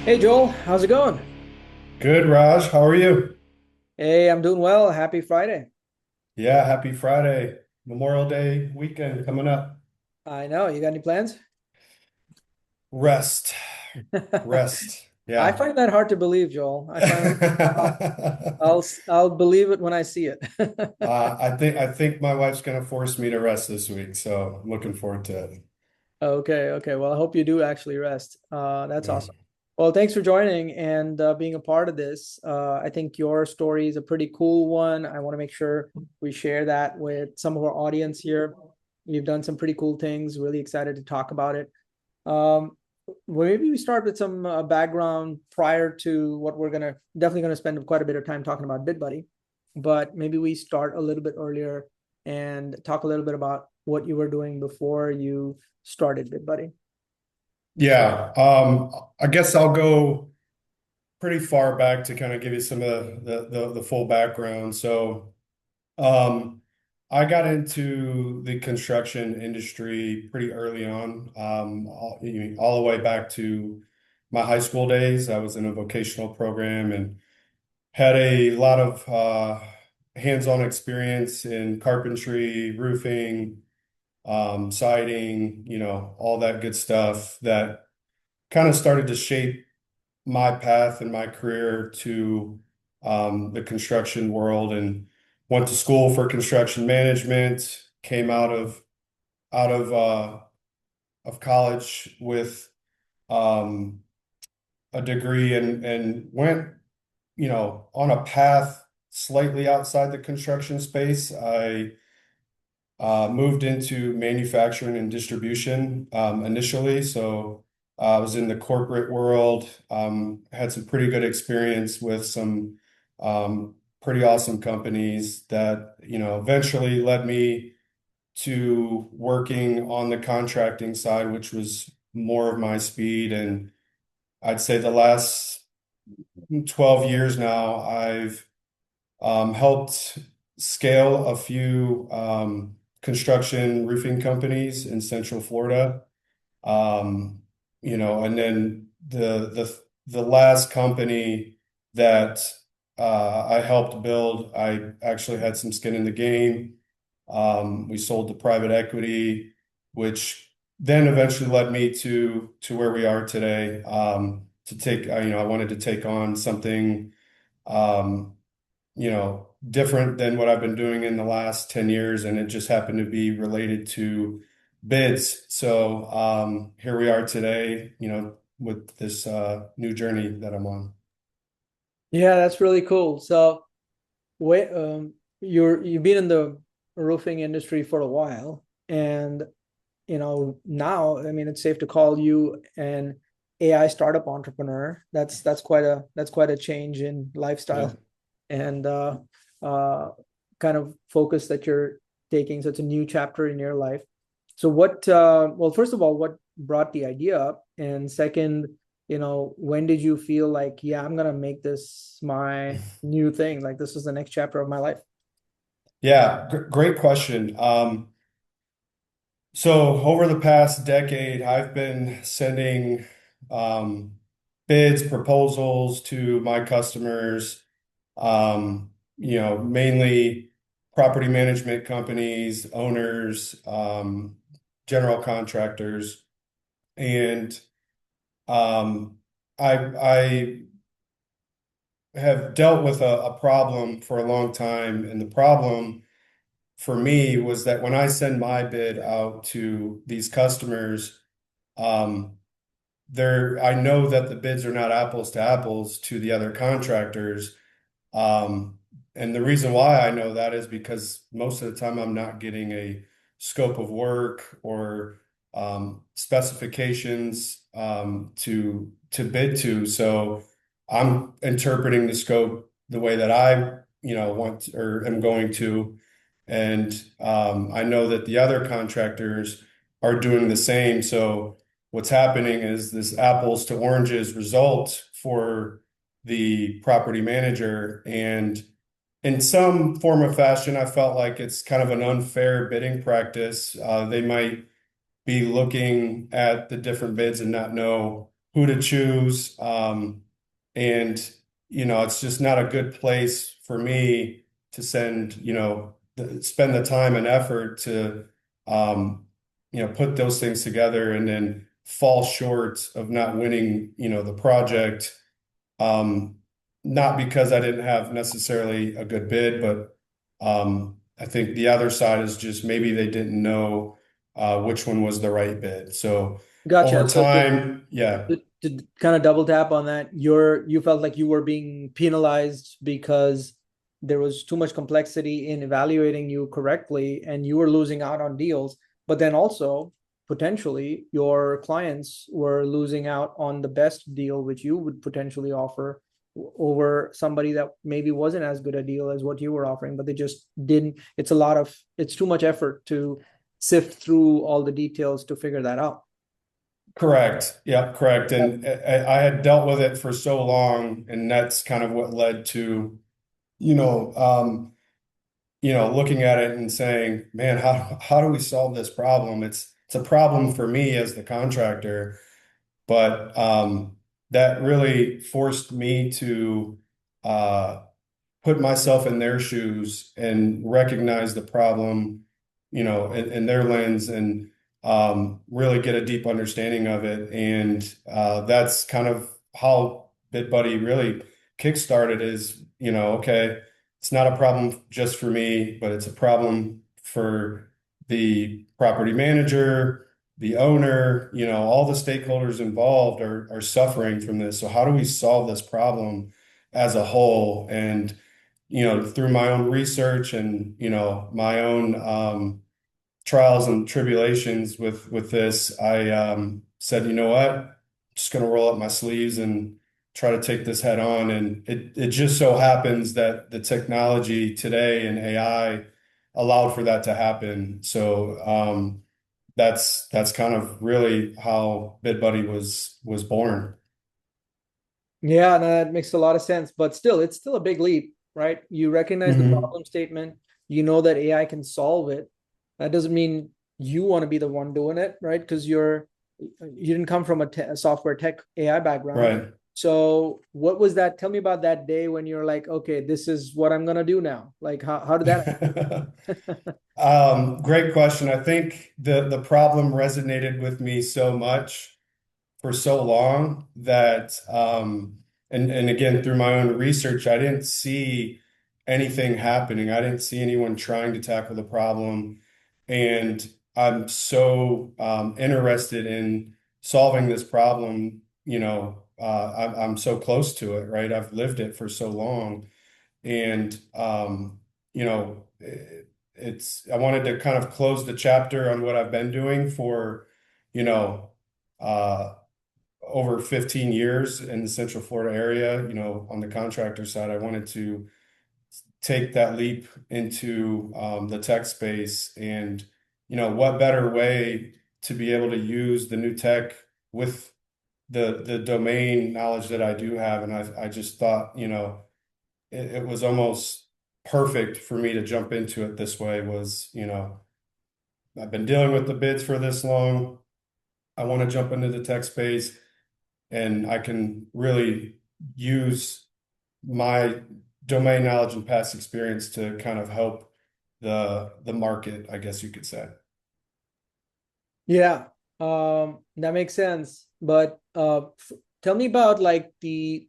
Hey Joel, how's it going? Good, Raj. How are you? Hey, I'm doing well. Happy Friday. Yeah, happy Friday. Memorial Day weekend coming up. I know. You got any plans? Rest, rest. I Yeah. find that hard to believe, Joel. I'll believe it when I see it. I think my wife's gonna force me to rest this week, so I'm looking forward to it. Okay, okay. Well, I hope you do actually rest. That's Yeah. awesome. Well, thanks for joining and being a part of this. I think your story is a pretty cool one. I want to make sure we share that with some of our audience here. You've done some pretty cool things. Really excited to talk about it. Um, well, maybe we start with some background prior to what we're gonna definitely gonna spend quite a bit of time talking about BidBuddy, but maybe we start a little bit earlier and talk a little bit about what you were doing before you started BidBuddy. Yeah. I guess I'll go pretty far back to kind of give you some of the full background. So I got into the construction industry pretty early on, all the way back to my high school days. I was in a vocational program and had a lot of hands-on experience in carpentry, roofing, siding, all that good stuff that kind of started to shape my path and my career to the construction world, and went to school for construction management, came out of college with um, a degree, and went, on a path slightly outside the construction space. I moved into manufacturing and distribution initially. So I was in the corporate world, had some pretty good experience with some pretty awesome companies that, eventually led me to working on the contracting side, which was more of my speed. And I'd say the last 12 years now, I've helped scale a few construction roofing companies in Central Florida. Um, and then the last company that I helped build, I actually had some skin in the game. We sold to private equity, which then eventually led me to where we are today. To take, I wanted to take on something um, different than what I've been doing in the last 10 years. And it just happened to be related to bids. So here we are today, with this new journey that I'm on. Yeah, that's really cool. So, you've been in the roofing industry for a while, and now, I mean, it's safe to call you an AI startup entrepreneur. That's quite a change in Yeah. lifestyle and uh, kind of focus that you're taking. So it's a new chapter in your life. So well, first of all, what brought the idea up? And second, when did you feel like, yeah, I'm gonna make this my new thing? Like this is the next chapter of my life. Yeah, great question. So over the past decade, I've been sending um, bids, proposals to my customers, mainly property management companies, owners, general contractors. And um, I have dealt with a problem for a long time. And the problem for me was that when I send my bid out to these customers, um, I know that the bids are not apples to apples to the other contractors. Um, and the reason why I know that is because most of the time I'm not getting a scope of work or specifications to bid to. So I'm interpreting the scope the way that I, want or am going to. And I know that the other contractors are doing the same. So what's happening is this apples to oranges result for the property manager. And in some form or fashion, I felt like it's kind of an unfair bidding practice. They might be looking at the different bids and not know who to choose. And, it's just not a good place for me to send, spend the time and effort to, put those things together and then fall short of not winning, the project. Um, Not because I didn't have necessarily a good bid, but I think the other side is just maybe they didn't know which one was the right bid. So Gotcha. over So time, yeah, to kind of double tap on that, you felt like you were being penalized because there was too much complexity in evaluating you correctly, and you were losing out on deals. But then also potentially your clients were losing out on the best deal, which you would potentially offer over somebody that maybe wasn't as good a deal as what you were offering, but they just didn't. It's too much effort to sift through all the details to figure that out. correct. Yeah, correct. And I had dealt with it for so long, and that's kind of what led to, you know, um, looking at it and saying, man, how do we solve this problem? It's a problem for me as the contractor, but that really forced me to uh, put myself in their shoes and recognize the problem, in their lens and really get a deep understanding of it. And that's kind of how BidBuddy really kickstarted is, okay, it's not a problem just for me, but it's a problem for the property manager, the owner, all the stakeholders involved are suffering from this. So how do we solve this problem as a whole? And through my own research and, my own trials and tribulations with this, I said, you know what, I'm just going to roll up my sleeves and try to take this head on. And it just so happens that the technology today and AI allowed for that to happen. So that's kind of really how BidBuddy was born. Yeah, no, that makes a lot of sense, but still, it's still a big leap, right? You recognize the Hmm. problem statement, you know that AI can solve it. That doesn't mean you want to be the one doing it, right? Because you didn't come from a software tech AI background. Right. So what was that? Tell me about that day when you're like, okay, this is what I'm gonna do now. Like how did that happen? Great question. I think the problem resonated with me so much for so long that and again through my own research, I didn't see anything happening. I didn't see anyone trying to tackle the problem. And I'm so interested in solving this problem, I'm so close to it, right? I've lived it for so long. And I wanted to kind of close the chapter on what I've been doing for, you know, uh, over 15 years in the Central Florida area, on the contractor side. I wanted to take that leap into the tech space. And, what better way to be able to use the new tech with the domain knowledge that I do have. And I just thought, it was almost perfect for me to jump into it this way was, I've been dealing with the bids for this long. I want to jump into the tech space and I can really use my domain knowledge and past experience to kind of help the market, I guess you could say. Yeah, that makes sense. But tell me about like the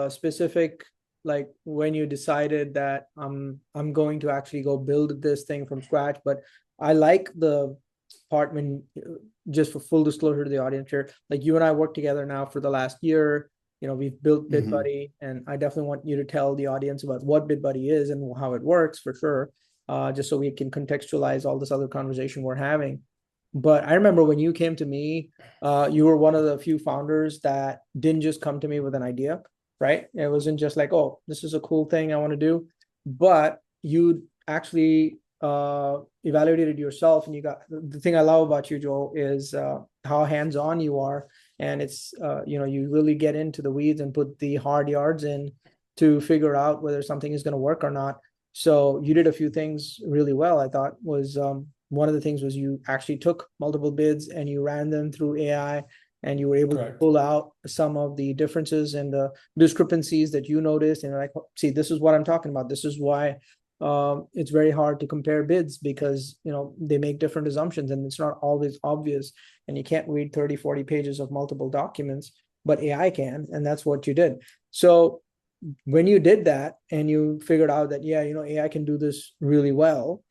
specific, like when you decided that I'm going to actually go build this thing from scratch. But I like the part when, just for full disclosure to the audience here, like you and I work together now for the last year. We've built Hmm. BidBuddy, and I definitely want you to tell the audience about what BidBuddy is and how it works for sure, just so we can contextualize all this other conversation we're having. But I remember when you came to me, you were one of the few founders that didn't just come to me with an idea, right? It wasn't just like, oh, this is a cool thing I want to do, but you actually evaluated yourself, and you got the thing I love about you, Joel, is how hands-on you are, and it's you really get into the weeds and put the hard yards in to figure out whether something is going to work or not. So you did a few things really well. I thought was one of the things was you actually took multiple bids and you ran them through AI, and you were able to Correct. pull out some of the differences and the discrepancies that you noticed, and like, see, this is what I'm talking about. This is why it's very hard to compare bids, because they make different assumptions and it's not always obvious, and you can't read 30, 40 pages of multiple documents, but AI can, and that's what you did. So when you did that and you figured out that, yeah, AI can do this really well,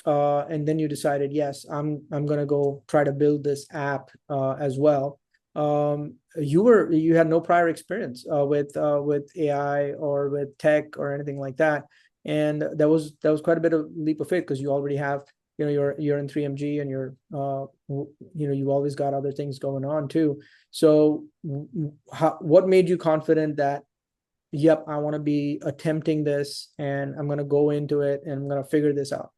and then you decided, yes, I'm gonna go try to build this app as well. You had no prior experience with AI or with tech or anything like that, and that was quite a bit of leap of faith, because you already have, you're in 3MG, and you've always got other things going on too. So what made you confident that, yep, I want to be attempting this and I'm going to go into it and I'm going to figure this out?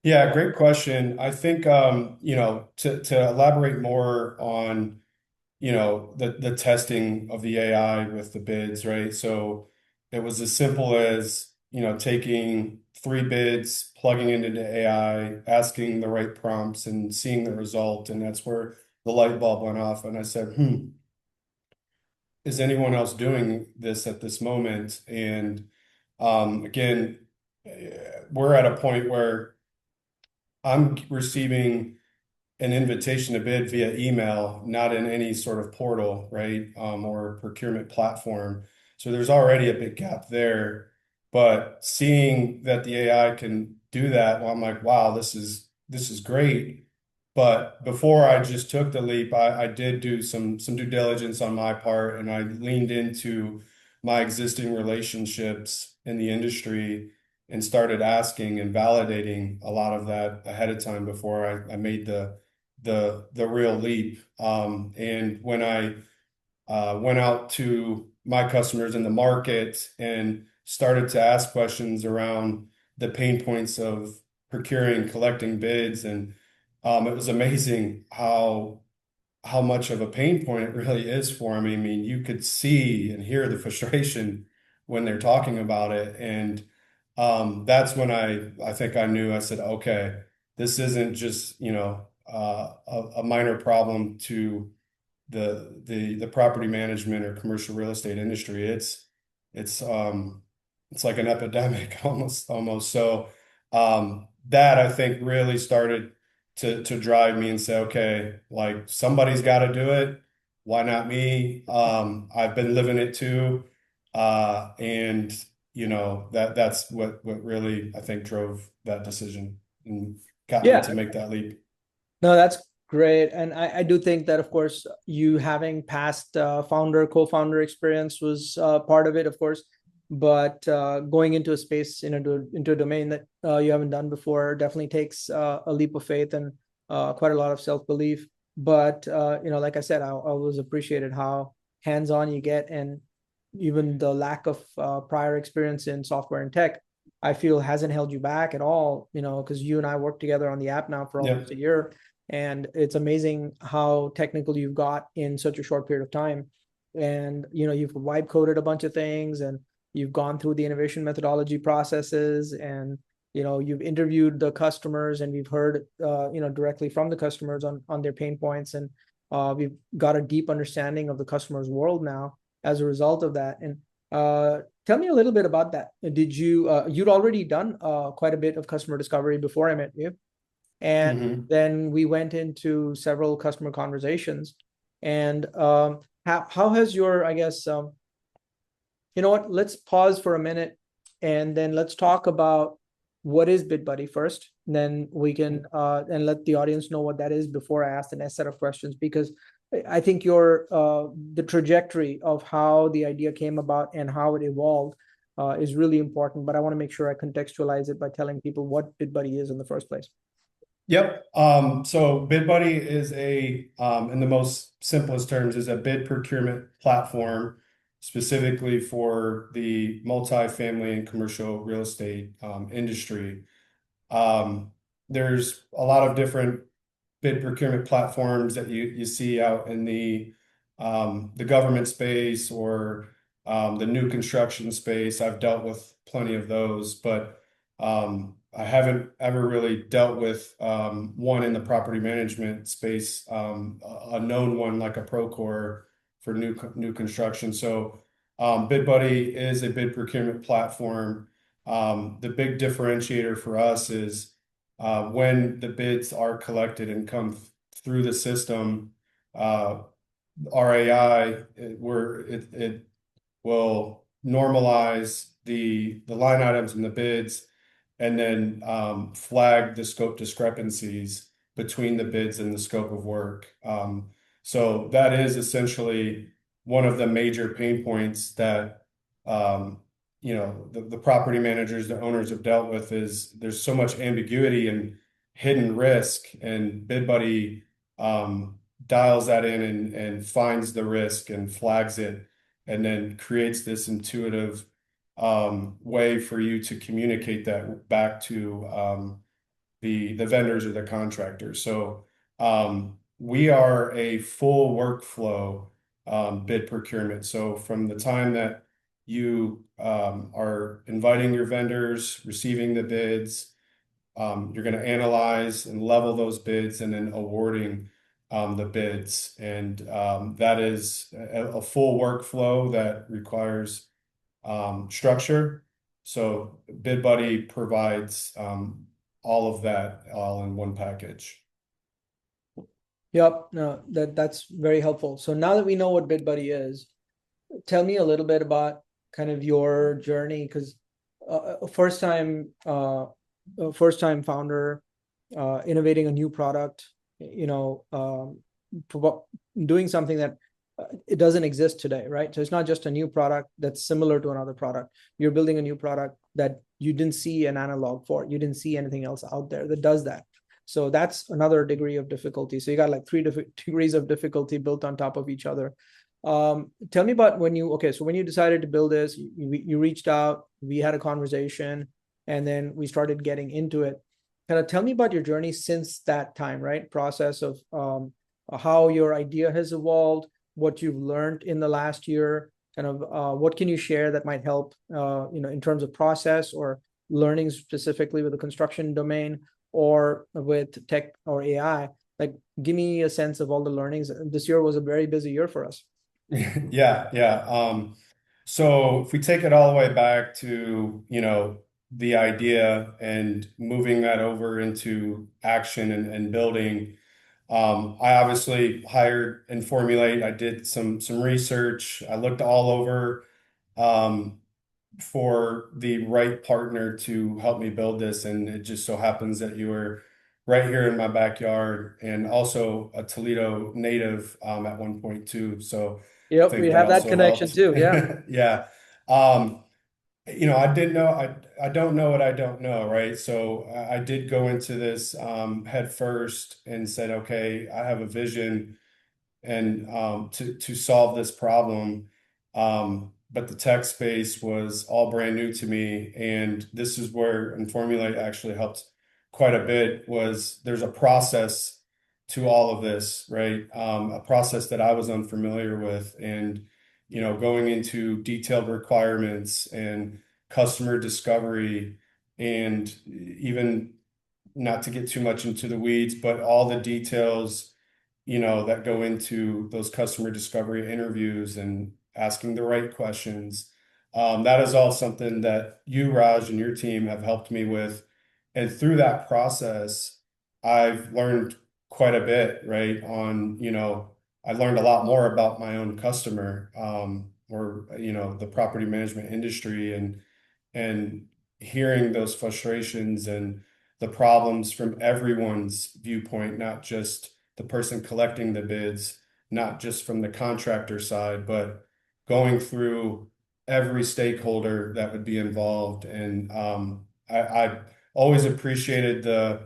Yeah, great question. I think to elaborate more on, the testing of the AI with the bids, right? So it was as simple as, taking 3 bids, plugging it into AI, asking the right prompts and seeing the result. And that's where the light bulb went off. And I said, is anyone else doing this at this moment? And again, we're at a point where I'm receiving an invitation to bid via email, not in any sort of portal, right? Or procurement platform. So there's already a big gap there. But seeing that the AI can do that, well, I'm like, wow, this is great. But before I just took the leap, I did do some due diligence on my part, and I leaned into my existing relationships in the industry and started asking and validating a lot of that ahead of time before I made the real leap. And when I went out to my customers in the market and started to ask questions around the pain points of procuring, collecting bids, and it was amazing how much of a pain point it really is for them. I mean, you could see and hear the frustration when they're talking about it, and that's when I think I knew. I said, okay, this isn't just a minor problem to the property management or commercial real estate industry. It's like an epidemic almost. So that I think really started to drive me and say, okay, like somebody's got to do it. Why not me? I've been living it too. And that's what really I think drove that decision and got me Yeah, to make that leap. no, that's great. And I do think that, of course, you having past co-founder experience was part of it, of course. But going into a space, into a domain that you haven't done before, definitely takes a leap of faith and quite a lot of self-belief. But like I said, I always appreciated how hands-on you get, and even the lack of prior experience in software and tech, I feel hasn't held you back at all. Because you and I worked together on the app now for almost Yep. a year, and it's amazing how technical you've got in such a short period of time. And you've vibe coded a bunch of things, and you've gone through the innovation methodology processes, and you've interviewed the customers, and we've heard directly from the customers on their pain points, and we've got a deep understanding of the customer's world now as a result of that. And tell me a little bit about that. Did you'd already done quite a bit of customer discovery before I met you, and Hmm. then we went into several customer conversations. And how has your, I guess, you know what, let's pause for a minute, and then let's talk about what is BidBuddy first. Then we can and let the audience know what that is before I ask the next set of questions, because I think your the trajectory of how the idea came about and how it evolved is really important. But I want to make sure I contextualize it by telling people what BidBuddy is in the first place. Yep. So BidBuddy is in the most simplest terms, is a bid procurement platform specifically for the multifamily and commercial real estate industry. Um, there's a lot of different bid procurement platforms that you see out in the government space or the new construction space. I've dealt with plenty of those, but I haven't ever really dealt with one in the property management space, a known one like a Procore for new construction. So BidBuddy is a bid procurement platform. The big differentiator for us is when the bids are collected and come through the system, uh, our AI, it will normalize the line items in the bids and then flag the scope discrepancies between the bids and the scope of work. So that is essentially one of the major pain points that um, the property managers, the owners have dealt with is there's so much ambiguity and hidden risk, and BidBuddy dials that in and finds the risk and flags it, and then creates this intuitive way for you to communicate that back to the vendors or the contractors. So we are a full workflow bid procurement. So from the time that you are inviting your vendors, receiving the bids, you're going to analyze and level those bids and then awarding the bids. And that is a full workflow that requires structure. So BidBuddy provides all of that all in one package. Yep, no, that's very helpful. So now that we know what BidBuddy is, tell me a little bit about kind of your journey, because a first time founder, innovating a new product, doing something that it doesn't exist today, right? So it's not just a new product that's similar to another product. You're building a new product that you didn't see an analog for. You didn't see anything else out there that does that. So that's another degree of difficulty. So you got like three degrees of difficulty built on top of each other. Tell me about when you decided to build this, you reached out, we had a conversation, and then we started getting into it. Kind of tell me about your journey since that time, right? Process of how your idea has evolved, what you've learned in the last year, kind of what can you share that might help, in terms of process or learning specifically with the construction domain or with tech or AI. Like, give me a sense of all the learnings. This year was a very busy year for us. Yeah, yeah. So if we take it all the way back to, the idea and moving that over into action and building, I obviously hired Informulate. I did some research. I looked all over um, for the right partner to help me build this, and it just so happens that you were right here in my backyard, and also a Toledo native at one point too. So I Yep, we think that have that also connection helped. too. Yeah. Yeah. Um, I didn't know, I don't know what I don't know, right? So I did go into this head first and said, okay, I have a vision and to solve this problem. But the tech space was all brand new to me, and this is where Informulate actually helped quite a bit. Was there's a process to all of this, right? A process that I was unfamiliar with, and going into detailed requirements and customer discovery, and even not to get too much into the weeds, but all the details that go into those customer discovery interviews and asking the right questions. That is all something that you, Raj, and your team have helped me with. And through that process, I've learned quite a bit, right? I learned a lot more about my own customer, or, the property management industry, and hearing those frustrations and the problems from everyone's viewpoint, not just the person collecting the bids, not just from the contractor side, but going through every stakeholder that would be involved. And I always appreciated the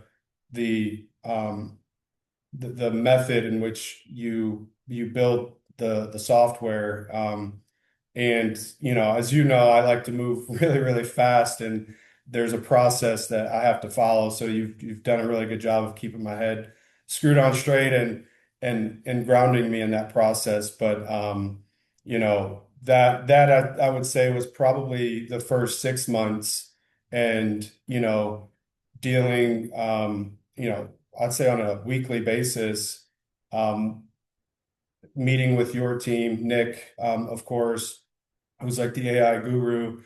the method in which you build the software. And as you know, I like to move really, really fast, and there's a process that I have to follow. So you've done a really good job of keeping my head screwed on straight and grounding me in that process. But that I would say was probably the first 6 months, and dealing, I'd say on a weekly basis, um, meeting with your team, Nick, of course, who's like the AI guru,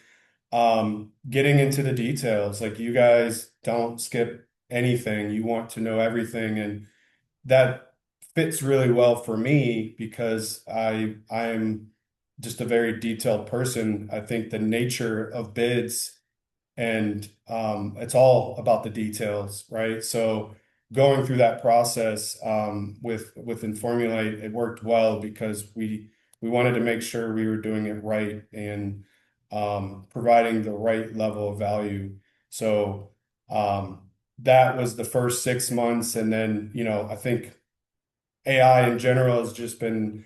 getting into the details. Like you guys don't skip anything. You want to know everything. And that fits really well for me because I'm just a very detailed person. I think the nature of bids and it's all about the details, right? So going through that process with Informulate, it worked well because we wanted to make sure we were doing it right and providing the right level of value. So that was the first 6 months, and then I think AI in general has just been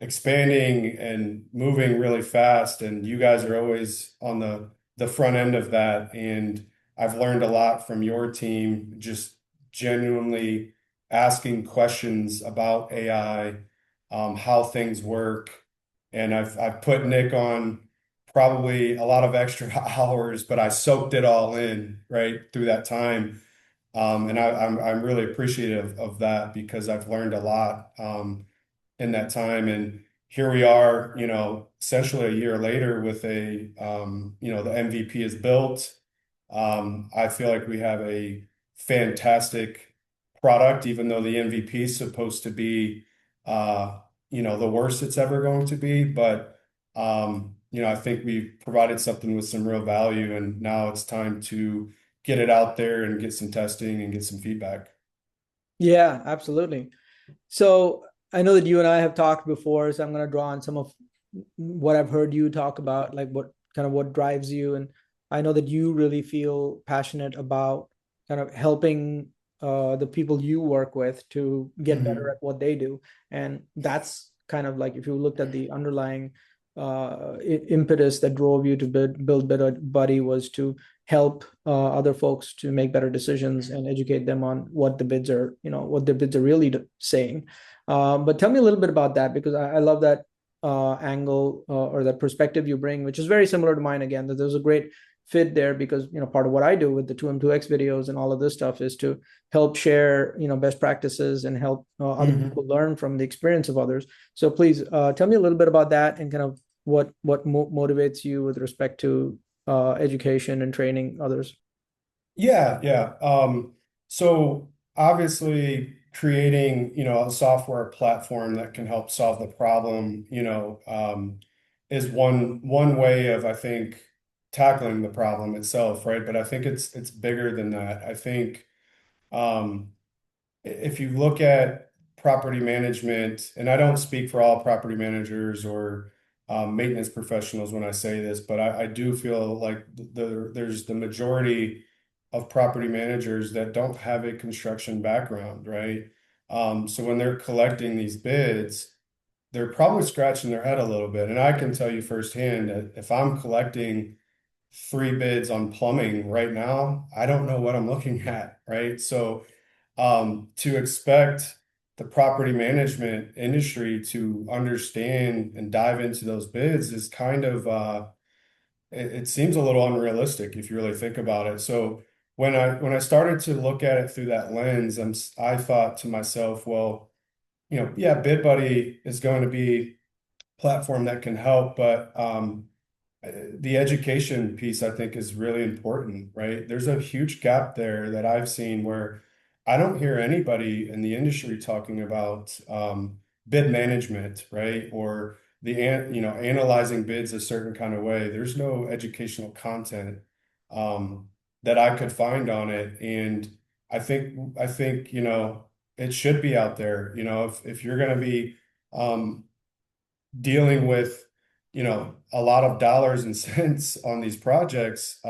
expanding and moving really fast, and you guys are always on the front end of that. And I've learned a lot from your team, just genuinely asking questions about AI, how things work. And I've put Nick on probably a lot of extra hours, but I soaked it all in right through that time. And I'm really appreciative of that because I've learned a lot. In that time. And here we are, essentially a year later with the MVP is built. I feel like we have a fantastic product, even though the MVP is supposed to be, the worst it's ever going to be. But, I think we've provided something with some real value, and now it's time to get it out there and get some testing and get some feedback. Yeah, absolutely. So I know that you and I have talked before, so I'm going to draw on some of what I've heard you talk about, like what drives you. And I know that you really feel passionate about kind of helping the people you work with to get better Mhm. at what they do. And that's kind of like if you looked at the underlying impetus that drove you to build BidBuddy was to help other folks to make better decisions and educate them on what the bids are, what the bids are really saying. But tell me a little bit about that because I love that angle or that perspective you bring, which is very similar to mine again, that there's a great fit there because, part of what I do with the 2M2X videos and all of this stuff is to help share, best practices and help other Mhm. people learn from the experience of others. So please tell me a little bit about that and kind of what motivates you with respect to education and training others. Yeah, yeah. So obviously creating, a software platform that can help solve the problem, is one way of, I think, tackling the problem itself, right? But I think it's bigger than that. I think um, if you look at property management, and I don't speak for all property managers or maintenance professionals when I say this, but I do feel like there's the majority of property managers that don't have a construction background, right? So when they're collecting these bids, they're probably scratching their head a little bit. And I can tell you firsthand that if I'm collecting 3 bids on plumbing right now, I don't know what I'm looking at, right? So to expect the property management industry to understand and dive into those bids is kind of it seems a little unrealistic if you really think about it. So when I started to look at it through that lens, I thought to myself, well, yeah, BidBuddy is going to be a platform that can help, but the education piece, I think, is really important, right? There's a huge gap there that I've seen where I don't hear anybody in the industry talking about bid management, right? Or analyzing bids a certain kind of way. There's no educational content that I could find on it. And I think, it should be out there. If you're going to be um, dealing with, a lot of dollars and cents on these projects,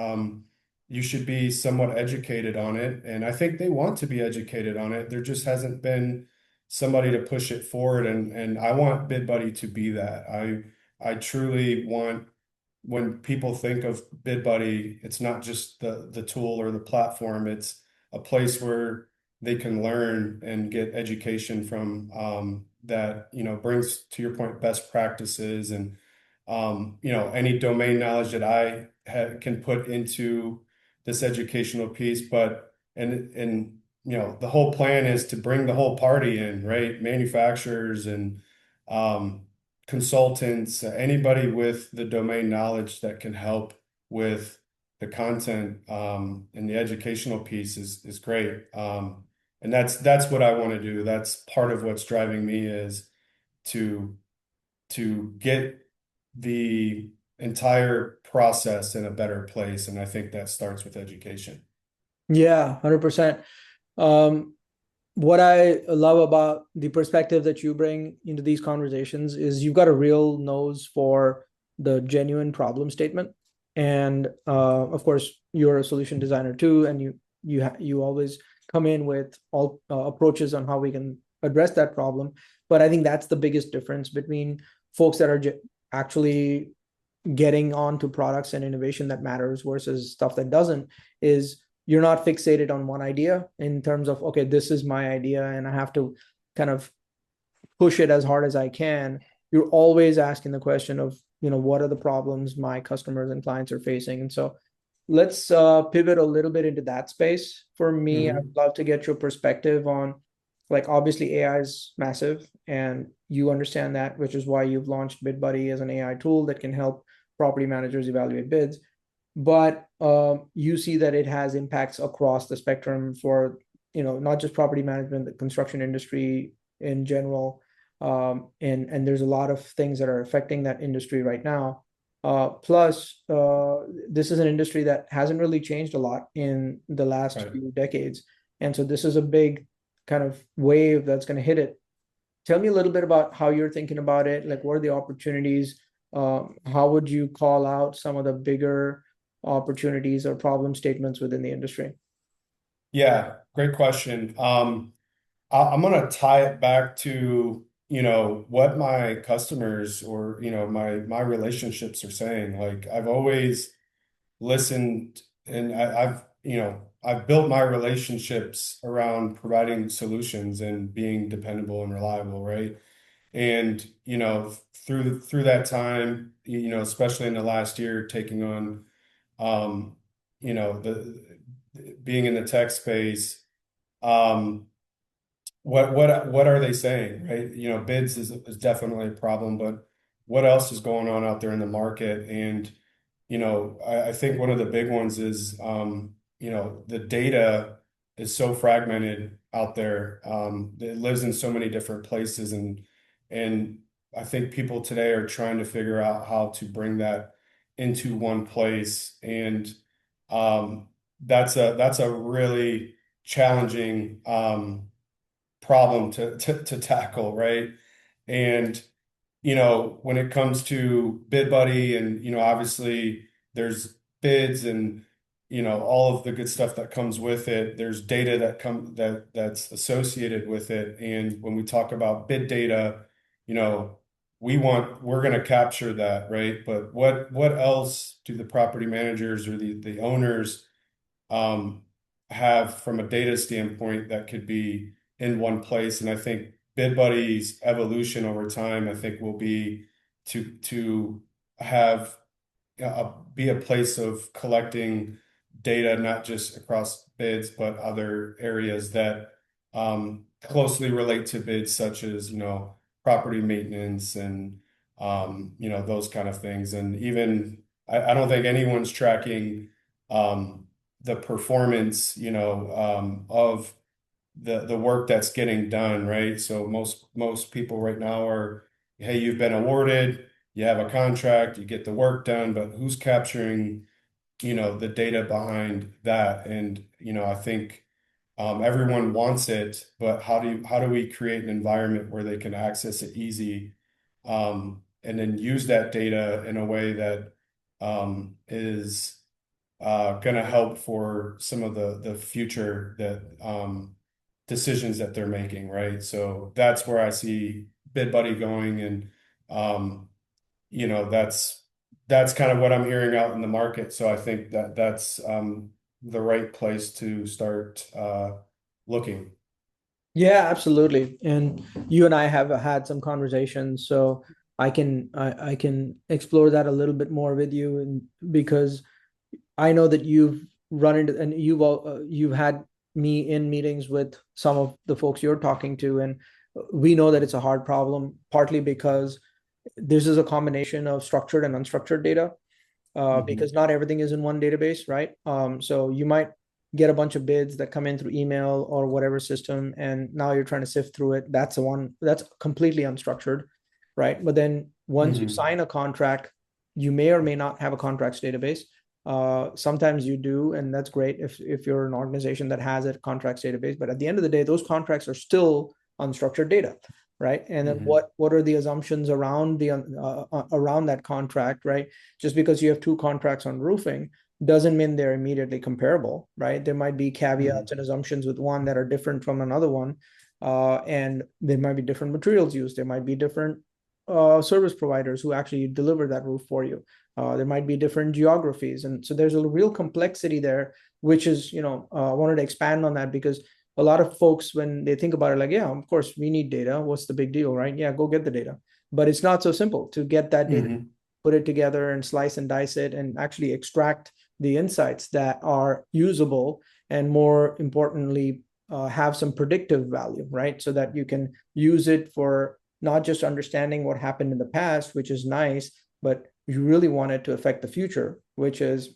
you should be somewhat educated on it. And I think they want to be educated on it. There just hasn't been somebody to push it forward. And I want BidBuddy to be that. I truly want when people think of BidBuddy, it's not just the tool or the platform, it's a place where they can learn and get education from that, brings to your point best practices and any domain knowledge that I can put into this educational piece, but and the whole plan is to bring the whole party in, right? Manufacturers and um, consultants, anybody with the domain knowledge that can help with the content and the educational piece is great. And that's what I want to do. That's part of what's driving me is to get the entire process in a better place. And I think that starts with education. Yeah, 100%. Um, what I love about the perspective that you bring into these conversations is you've got a real nose for the genuine problem statement. And of course, you're a solution designer too, and you always come in with all approaches on how we can address that problem. But I think that's the biggest difference between folks that are actually getting onto products and innovation that matters versus stuff that doesn't, is you're not fixated on one idea in terms of, okay, this is my idea and I have to kind of push it as hard as I can. You're always asking the question of, what are the problems my customers and clients are facing? And so let's pivot a little bit into that space. For me, I'd Mhm. love to get your perspective on, like, obviously AI is massive and you understand that, which is why you've launched BidBuddy as an AI tool that can help property managers evaluate bids. But you see that it has impacts across the spectrum for, not just property management, the construction industry in general. And there's a lot of things that are affecting that industry right now. Plus, this is an industry that hasn't really changed a lot in the last Right. few decades. And so this is a big kind of wave that's going to hit it. Tell me a little bit about how you're thinking about it. Like, what are the opportunities? How would you call out some of the bigger opportunities or problem statements within the industry? Yeah, great question. I'm going to tie it back to, what my customers or, my relationships are saying. Like I've always listened and I've built my relationships around providing solutions and being dependable and reliable, right? And, through that time, especially in the last year, taking on, um, the being in the tech space, um, what are they saying, right? Bids is definitely a problem, but what else is going on out there in the market? And, I think one of the big ones is, the data is so fragmented out there. It lives in so many different places, and I think people today are trying to figure out how to bring that into one place, and that's a really challenging problem to tackle, right? And when it comes to BidBuddy and obviously there's bids and all of the good stuff that comes with it. There's data that's associated with it. And when we talk about bid data, you know, we're going to capture that, right? But what else do the property managers or the owners um, have from a data standpoint that could be in one place? And I think BidBuddy's evolution over time, I think, will be to have be a place of collecting data, not just across bids, but other areas that closely relate to bids, such as, property maintenance and, those kind of things. And even, I don't think anyone's tracking the performance, of the work that's getting done, right? So most people right now are, hey, you've been awarded, you have a contract, you get the work done, but who's capturing, the data behind that? And, I think everyone wants it, but how do we create an environment where they can access it easy, and then use that data in a way that is going to help for some of the future that decisions that they're making, right? So that's where I see BidBuddy going, and um, that's kind of what I'm hearing out in the market. So I think that's the right place to start looking. Yeah, absolutely. And you and I have had some conversations, so I can explore that a little bit more with you, and because I know that you've run into, and you've had me in meetings with some of the folks you're talking to, and we know that it's a hard problem, partly because this is a combination of structured and unstructured data, because not everything is in one database, right? So you might get a bunch of bids that come in through email or whatever system, and now you're trying to sift through it. That's the one that's completely unstructured, right? But then once you sign a contract, you may or may not have a contracts database. Sometimes you do, and that's great if you're an organization that has a contracts database. But at the end of the day, those contracts are still unstructured data, right? And then what are the assumptions around the around that contract, right? Just because you have two contracts on roofing doesn't mean they're immediately comparable, right? There might be caveats and assumptions with one that are different from another one, and there might be different materials used. There might be different service providers who actually deliver that roof for you. There might be different geographies, and so there's a real complexity there, which is, I wanted to expand on that because a lot of folks, when they think about it, like, yeah, of course we need data. What's the big deal, right? Yeah, go get the data. But it's not so simple to get that data, put it together and slice and dice it and actually extract the insights that are usable, and more importantly, have some predictive value, right? So that you can use it for not just understanding what happened in the past, which is nice, but you really want it to affect the future, which is,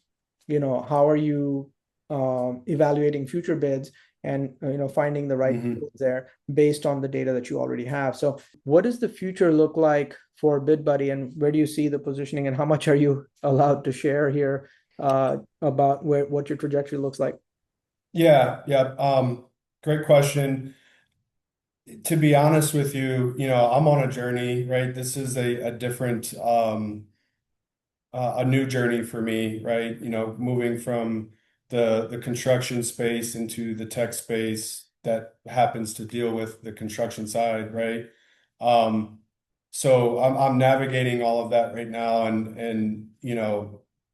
how are you evaluating future bids and finding the right deals there based on the data that you already have. So what does the future look like for BidBuddy, and where do you see the positioning, and how much are you allowed to share here about what your trajectory looks like? Yeah, great question. To be honest with you, I'm on a journey, right? This is a different, a new journey for me, right? Moving from the construction space into the tech space that happens to deal with the construction side, right? So I'm navigating all of that right now, and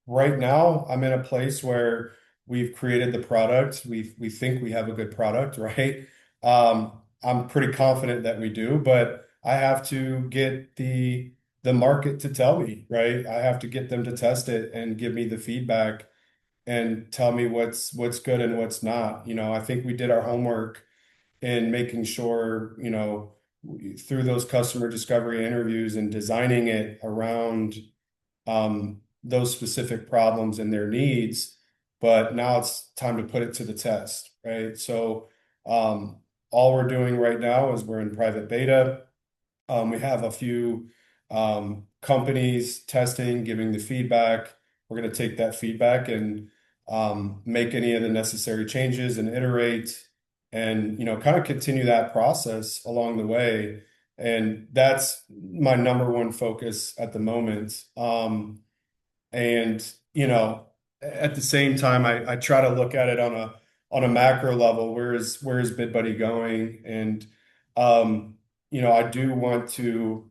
right now I'm in a place where we've created the product. We think we have a good product, right? I'm pretty confident that we do, but I have to get the market to tell me, right? I have to get them to test it and give me the feedback and tell me what's good and what's not. I think we did our homework in making sure, through those customer discovery interviews and designing it around those specific problems and their needs. But now it's time to put it to the test, right? So all we're doing right now is we're in private beta. We have a few companies testing, giving the feedback. We're going to take that feedback and make any of the necessary changes and iterate and, kind of continue that process along the way. And that's my number one focus at the moment. And, at the same time, I try to look at it on a macro level. Where is BidBuddy going? And, I do want to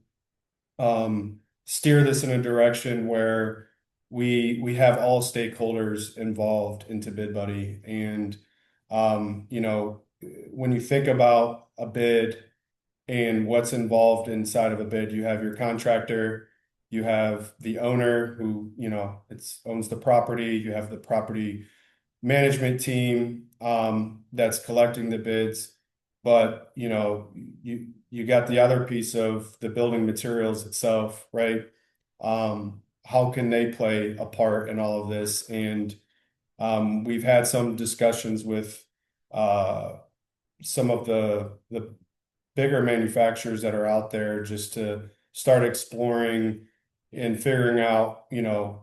steer this in a direction where we have all stakeholders involved into BidBuddy. And when you think about a bid and what's involved inside of a bid, you have your contractor, you have the owner who owns the property, you have the property management team that's collecting the bids, but you got the other piece of the building materials itself, right? How can they play a part in all of this? And we've had some discussions with some of the bigger manufacturers that are out there just to start exploring and figuring out,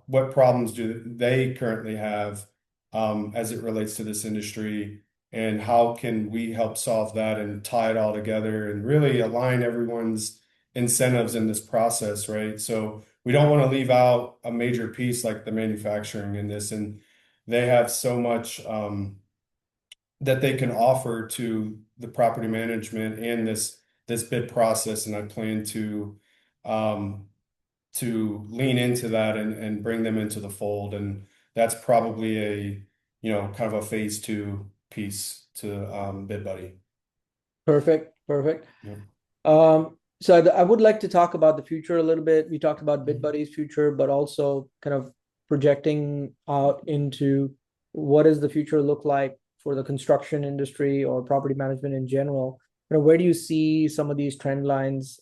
what problems do they currently have as it relates to this industry, and how can we help solve that and tie it all together and really align everyone's incentives in this process, right? So we don't want to leave out a major piece like the manufacturing in this, and they have so much that they can offer to the property management and this bid process, and I plan to lean into that and bring them into the fold, and that's probably a kind of a phase two piece to BidBuddy. Perfect. Yeah. So I would like to talk about the future a little bit. We talked about BidBuddy's future, but also kind of projecting out into what does the future look like for the construction industry or property management in general? Where do you see some of these trend lines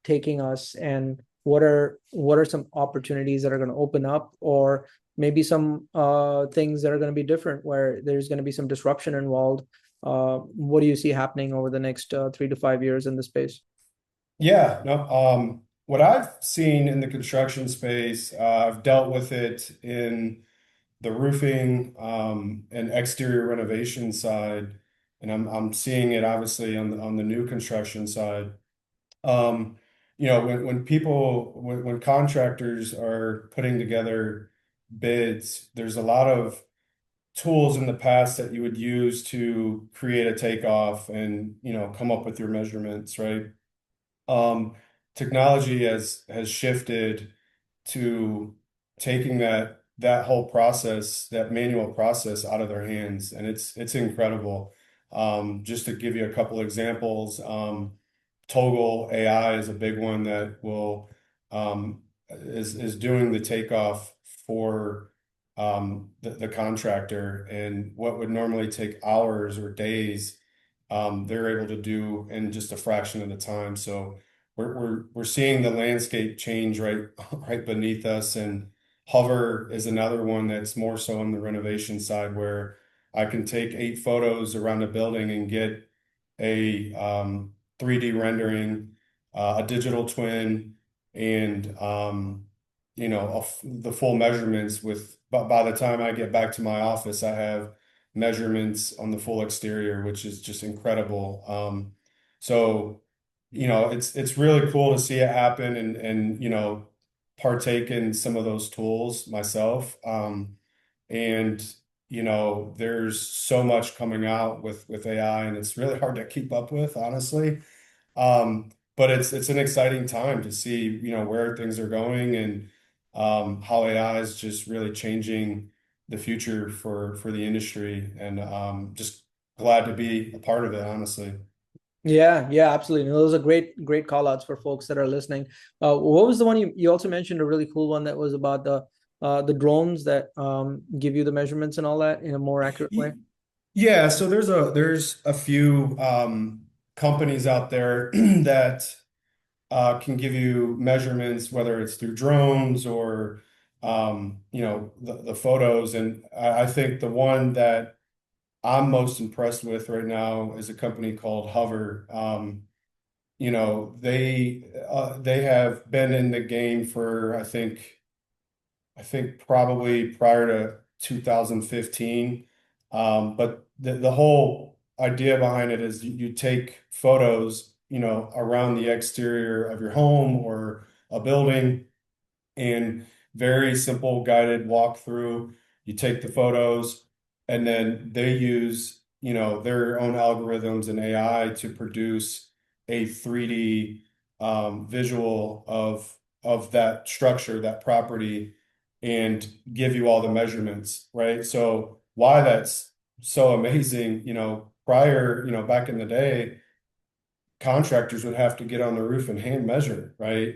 taking us, and what are some opportunities that are going to open up, or maybe some things that are going to be different where there's going to be some disruption involved? What do you see happening over the next 3 to 5 years in the space? Yeah, no, what I've seen in the construction space, I've dealt with it in the roofing and exterior renovation side, and I'm seeing it obviously on the new construction side. Um, when contractors are putting together bids, there's a lot of tools in the past that you would use to create a takeoff and, come up with your measurements, right? Um, Technology has shifted to taking that whole process, that manual process out of their hands, and it's incredible. Just to give you a couple examples, Toggle AI is a big one that will is doing the takeoff for the contractor, and what would normally take hours or days, they're able to do in just a fraction of the time. So we're seeing the landscape change right beneath us, and Hover is another one that's more so on the renovation side, where I can take 8 photos around a building and get a 3D rendering, a digital twin, and the full measurements with. But by the time I get back to my office, I have measurements on the full exterior, which is just incredible. So it's really cool to see it happen, and partake in some of those tools myself. And there's so much coming out with AI, and it's really hard to keep up with, honestly. But it's an exciting time to see, where things are going, and how AI is just really changing the future for the industry, and just glad to be a part of it, honestly. Yeah, yeah, absolutely. Those are great call outs for folks that are listening. What was the one you also mentioned, a really cool one that was about the drones that give you the measurements and all that in a more accurate way? Y- Yeah, so there's a few companies out there that can give you measurements, whether it's through drones or the photos. And I think the one that I'm most impressed with right now is a company called Hover. They have been in the game for, I think probably prior to 2015. But the whole idea behind it is you take photos, around the exterior of your home or a building, and very simple guided walkthrough. You take the photos, and then they use, their own algorithms and AI to produce a 3D visual of that structure, that property, and give you all the measurements, right? So why that's so amazing, prior, back in the day, contractors would have to get on the roof and hand measure, right?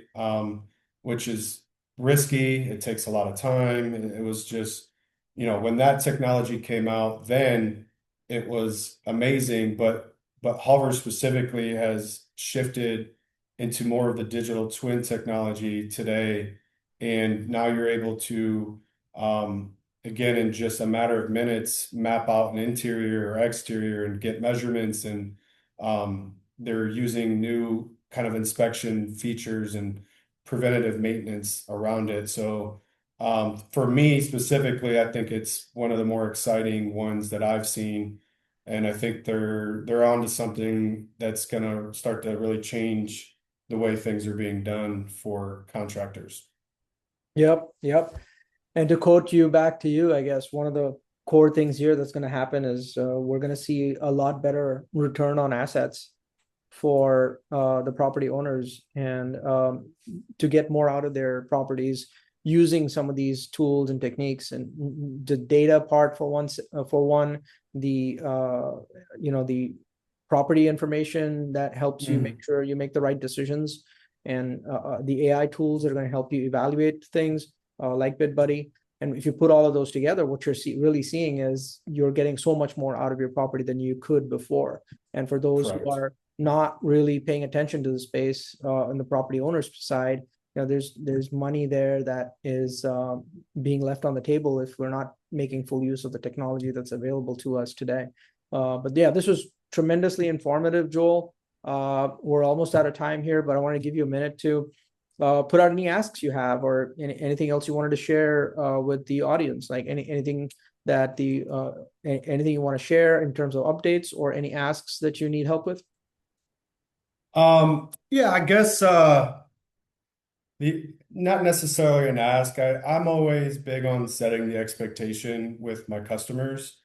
Which is risky. It takes a lot of time. It was just, when that technology came out, then it was amazing. But Hover specifically has shifted into more of the digital twin technology today, and now you're able to, again, in just a matter of minutes, map out an interior or exterior and get measurements, and they're using new kind of inspection features and preventative maintenance around it. So for me specifically, I think it's one of the more exciting ones that I've seen. And I think they're onto something that's gonna start to really change the way things are being done for contractors. Yep, yep. And to quote you back to you, I guess one of the core things here that's going to happen is we're going to see a lot better return on assets for the property owners, and to get more out of their properties using some of these tools and techniques. And the data part for one, the the property information that helps you make Mm. sure you make the right decisions, and the AI tools that are going to help you evaluate things like BidBuddy. And if you put all of those together, what you're really seeing is you're getting so much more out of your property than you could before. And for those who Correct. are not really paying attention to the space on the property owner's side, there's money there that is being left on the table if we're not making full use of the technology that's available to us today. But yeah, this was tremendously informative, Joel. We're almost out of time here, but I want to give you a minute to put out any asks you have, or anything else you wanted to share with the audience, like anything that anything you want to share in terms of updates, or any asks that you need help with. Yeah, I guess not necessarily an ask. I'm always big on setting the expectation with my customers.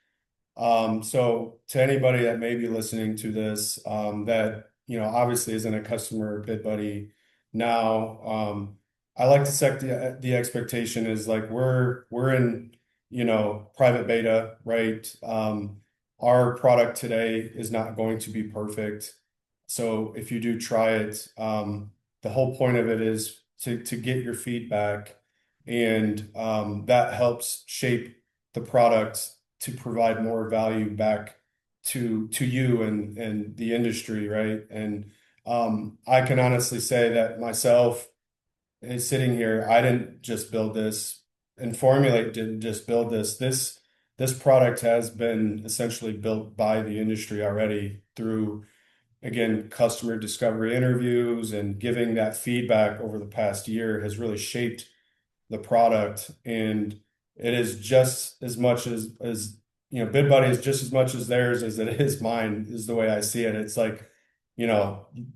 So to anybody that may be listening to this, that obviously isn't a customer of BidBuddy now, I like to set the expectation is like we're in private beta, right? Our product today is not going to be perfect. So if you do try it, the whole point of it is to get your feedback, and that helps shape the product to provide more value back to you and the industry, right? And I can honestly say that myself is sitting here, I didn't just build this, and Formulate didn't just build this. This product has been essentially built by the industry already through, again, customer discovery interviews, and giving that feedback over the past year has really shaped the product. And it is just as much as BidBuddy is just as much as theirs as it is mine, is the way I see it. It's like,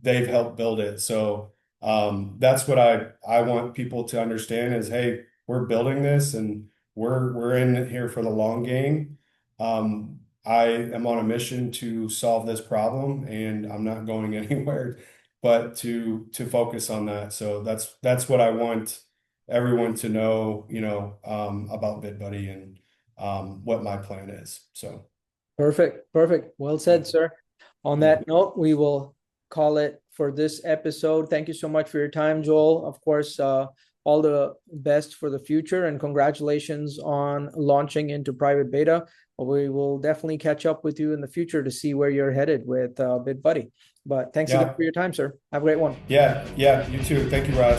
they've helped build it. So that's what I want people to understand is, hey, we're building this and we're in it here for the long game. I am on a mission to solve this problem, and I'm not going anywhere but to focus on that. So that's what I want everyone to know, about BidBuddy and what my plan is. So Perfect. Well said, sir. On yeah. that note, we will call it for this episode. Thank you so much for your time, Joel. Of course, all the best for the future, and congratulations on launching into private beta. We will definitely catch up with you in the future to see where you're headed with BidBuddy. But thanks again Yeah. for your time, sir. Have a great one. Yeah. You too. Thank you, Raj.